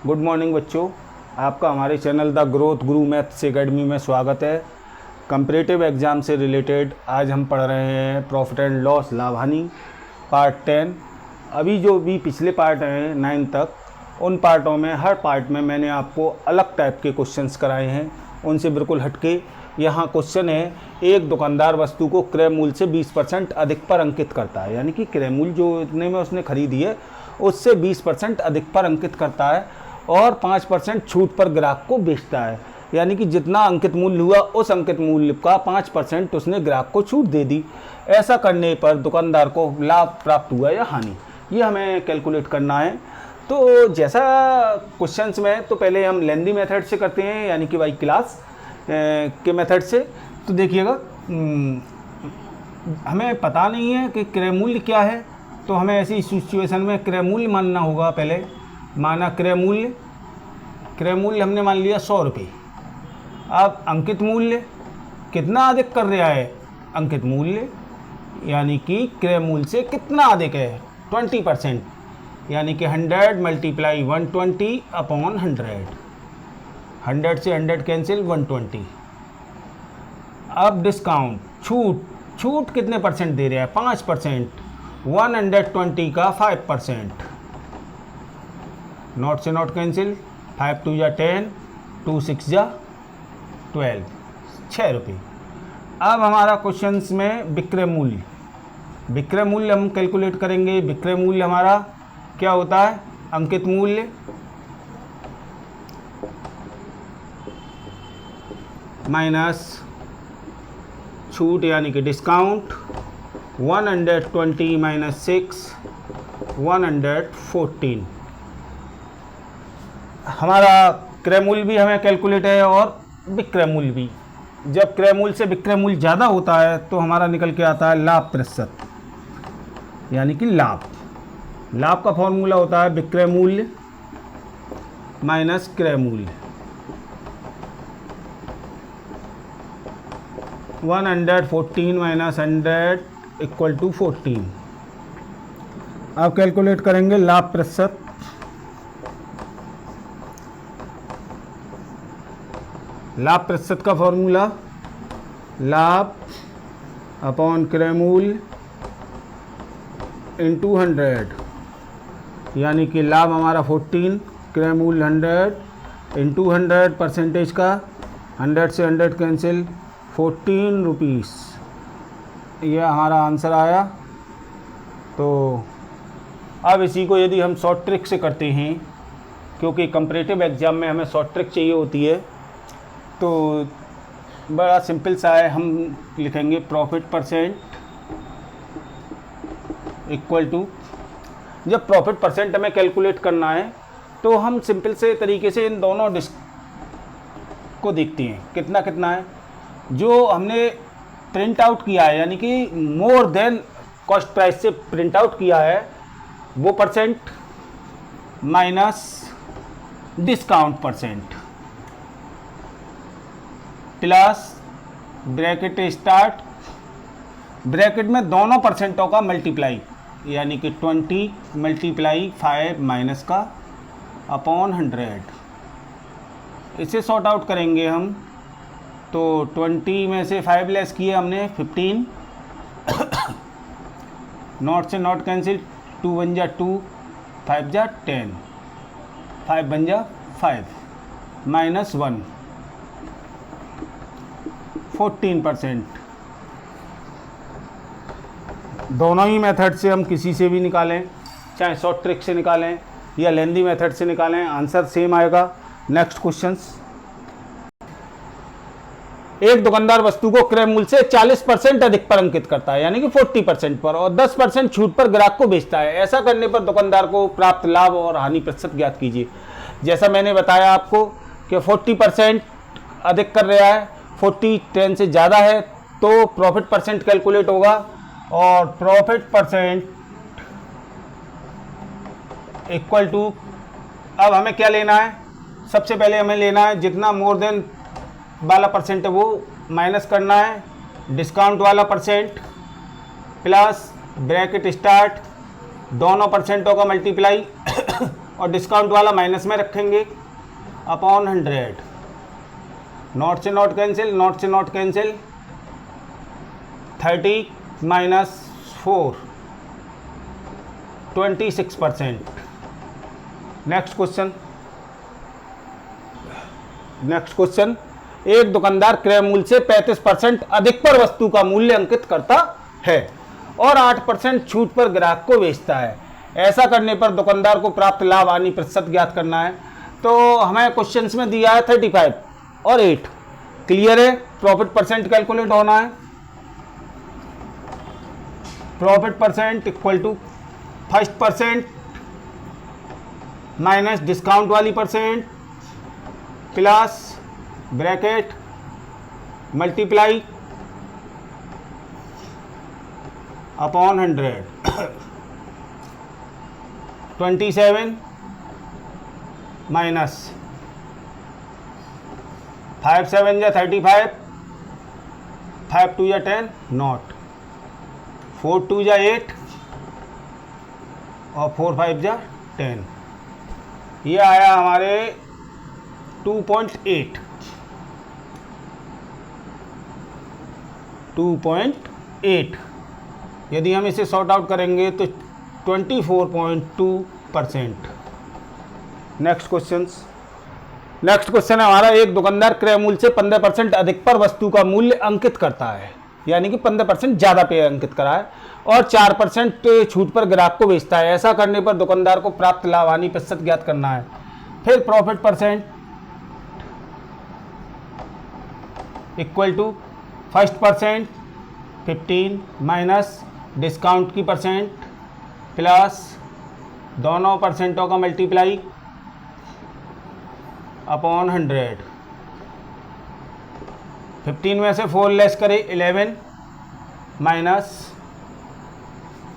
Good morning बच्चों, आपका हमारे channel the growth Guru maths academy में स्वागत है। कंपैरेटिव एग्ज़ाम से रिलेटेड आज हम पढ़ रहे हैं प्रॉफिट एंड लॉस लाभ हानि पार्ट 10। अभी जो भी पिछले पार्ट हैं 9 तक, उन पार्टों में हर पार्ट में मैंने आपको अलग टाइप के क्वेश्चंस कराए हैं। उनसे बिल्कुल हटके यहाँ क्वेश्चन है, एक दुकानदार वस्तु को क्रय मूल्य से 20% अधिक पर अंकित करता है। यानी कि क्रय मूल्य जो इतने में उसने खरीदी है उससे 20% अधिक पर अंकित करता है और 5% छूट पर ग्राहक को बेचता है। यानी कि जितना अंकित मूल्य हुआ उस अंकित मूल्य का 5% उसने ग्राहक को छूट दे दी। ऐसा करने पर दुकानदार को लाभ प्राप्त हुआ या हानि, ये हमें कैलकुलेट करना है। तो जैसा क्वेश्चंस में, तो पहले हम लेंदी मेथड से करते हैं, यानी कि बाई क्लास के मेथड से। तो देखिएगा, हमें पता नहीं है कि क्रय मूल्य क्या है, तो हमें ऐसी सिचुएशन में क्रय मूल्य मानना होगा। पहले माना क्रय मूल्य हमने मान लिया 100 रुपये। अब अंकित मूल्य कितना अधिक कर रहा है, अंकित मूल्य यानी कि क्रय मूल्य से कितना अधिक है, 20%, यानी कि 100 मल्टीप्लाई 120 अपॉन 100। 100 से 100 कैंसिल, 120। अब डिस्काउंट, छूट कितने परसेंट दे रहा है, 5%। 120 का 5%, नॉट से नॉट कैंसिल, 5 2 जा 10, 2 6 जा 12, 6 रुपये। अब हमारा क्वेश्चंस में विक्रय मूल्य हम कैलकुलेट करेंगे। विक्रय मूल्य हमारा क्या होता है, अंकित मूल्य माइनस छूट यानी कि डिस्काउंट, 120 माइनस 6, 114। हमारा क्रय मूल्य भी हमें कैलकुलेट है और विक्रय मूल्य भी। जब क्रय मूल्य से विक्रय मूल्य ज़्यादा होता है तो हमारा निकल के आता है लाभ प्रतिशत, यानी कि लाभ का फॉर्मूला होता है विक्रय मूल्य माइनस क्रय मूल्य। 114 माइनस 100 इक्वल टू 14। अब कैलकुलेट करेंगे लाभ प्रतिशत। लाभ प्रतिशत का फॉर्मूला लाभ अपॉन क्रय मूल्य इंटू 100, यानी कि लाभ हमारा 14, क्रय मूल्य 100 इंटू 100 परसेंटेज का 100 से 100 कैंसिल, 14 रुपीस। यह हमारा आंसर आया। तो अब इसी को यदि हम शॉर्ट ट्रिक से करते हैं, क्योंकि कंपैरेटिव एग्जाम में हमें शॉर्ट ट्रिक चाहिए होती है, तो बड़ा सिंपल सा है। हम लिखेंगे प्रॉफिट परसेंट इक्वल टू, जब प्रॉफिट परसेंट हमें कैलकुलेट करना है तो हम सिंपल से तरीके से इन दोनों को देखते हैं, कितना कितना है। जो हमने प्रिंट आउट किया है, यानी कि मोर देन कॉस्ट प्राइस से प्रिंट आउट किया है, वो percent minus discount percent plus bracket start, bracket में दोनों परसेंटों का मल्टीप्लाई, यानी कि 20 मल्टीप्लाई 5 माइनस का अपॉन 100। इसे सॉर्ट आउट करेंगे हम, तो 20 में से 5 लेस किए हमने 15, नॉट से नॉट कैंसिल, 2 1 जा 2, 5 जा 10, 5 बन जा 5 माइनस 1, 14%। दोनों ही मेथड से हम किसी से भी निकालें, चाहे शॉर्ट ट्रिक से निकालें या लेंदी मेथड से निकालें, आंसर सेम आएगा। नेक्स्ट क्वेश्चंस, एक दुकानदार वस्तु को क्रय मूल्य से 40% अधिक पर अंकित करता है, यानी कि 40% पर, और 10% छूट पर ग्राहक को बेचता है। ऐसा करने पर दुकानदार को प्राप्त लाभ और हानि प्रतिशत ज्ञात कीजिए। जैसा मैंने बताया आपको कि 40% अधिक कर रहा है, 40 10 से ज़्यादा है, तो प्रॉफिट परसेंट कैलकुलेट होगा, और प्रॉफिट परसेंट इक्वल टू, अब हमें क्या लेना है, सबसे पहले हमें लेना है जितना मोर देन वाला परसेंट है वो माइनस करना है, डिस्काउंट वाला परसेंट प्लस ब्रैकेट स्टार्ट, दोनों परसेंटों का मल्टीप्लाई और डिस्काउंट वाला माइनस में रखेंगे अपॉन 100। नॉट से नॉट कैंसिल, नॉट से not cancel, 30 minus 4 26%। Next question, एक दुकानदार क्रय मूल्य से 35% अधिक पर वस्तु का मूल्य अंकित करता है और 8% छूट पर ग्राहक को बेचता है। ऐसा करने पर दुकानदार को प्राप्त लाभ हानि प्रतिशत ज्ञात करना है। तो हमें क्वेश्चंस में दिया है 35 और 8। क्लियर है? प्रॉफिट परसेंट कैलकुलेट होना है। Profit percent equal to first percent minus discount वाली percent plus bracket multiply upon 100। 27 माइनस 5 7 जा 35, 5 2 जा 10 नॉट, 4 2 जा 8 और 4 5 जा 10। ये आया हमारे 2.8। 2.8 यदि हम इसे सॉर्ट आउट करेंगे तो 24.2%। नेक्स्ट क्वेश्चन है हमारा, एक दुकानदार क्रय मूल्य से 15% अधिक पर वस्तु का मूल्य अंकित करता है, यानी कि 15% ज़्यादा पे अंकित करा है और 4% छूट पर ग्राहक को बेचता है। ऐसा करने पर दुकानदार को प्राप्त लाभ हानि प्रतिशत ज्ञात करना है। फिर profit percent equal to first percent 15 minus discount की परसेंट प्लस दोनों परसेंटों का मल्टीप्लाई अपॉन 100। 15 में से 4 लेस करें 11 माइनस,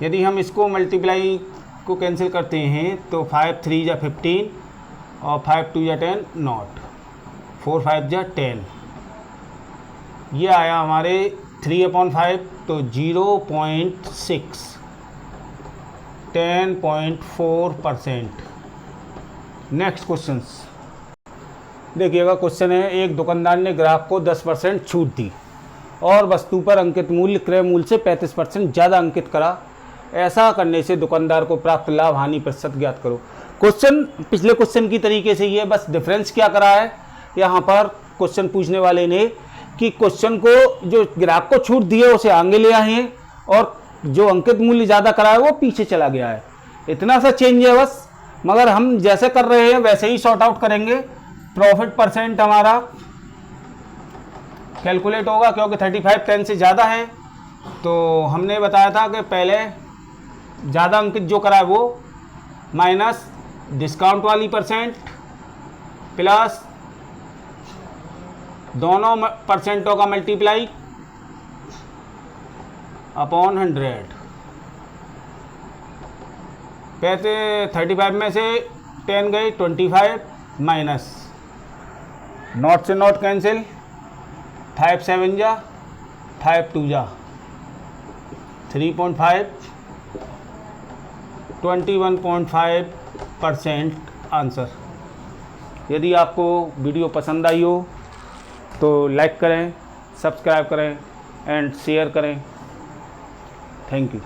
यदि हम इसको मल्टीप्लाई को कैंसिल करते हैं तो 5 3 जा 15 और 5 2 जा 10 नॉट, 4 5 जा 10। ये आया हमारे 3/5 तो 0.6 10.4%। नेक्स्ट क्वेश्चन देखिएगा। क्वेश्चन है, एक दुकानदार ने ग्राहक को 10% छूट दी और वस्तु पर अंकित मूल्य क्रय मूल्य से 35% ज़्यादा अंकित करा। ऐसा करने से दुकानदार को प्राप्त लाभ हानि प्रतिशत ज्ञात करो। क्वेश्चन पिछले क्वेश्चन की तरीके से ही है, बस डिफरेंस क्या करा है यहाँ पर क्वेश्चन पूछने वाले ने कि क्वेश्चन को जो ग्राहक को छूट दी है उसे आगे ले आए हैं और जो अंकित मूल्य ज़्यादा करा है वो पीछे चला गया है। इतना सा चेंज है बस, मगर हम जैसे कर रहे हैं वैसे ही सॉर्ट आउट करेंगे। प्रॉफिट परसेंट हमारा कैलकुलेट होगा क्योंकि 35 10 से ज़्यादा है, तो हमने बताया था कि पहले ज़्यादा अंकित जो करा है वो माइनस डिस्काउंट वाली परसेंट प्लस दोनों परसेंटों का मल्टीप्लाई अपॉन 100। पैसे 35 में से 10 गई 25 माइनस, नॉट से नॉट कैंसिल, 5 7 जा 5 2 जा 3.5 21.5% आंसर। यदि आपको वीडियो पसंद आई हो तो लाइक करें, सब्सक्राइब करें एंड शेयर करें। Thank you.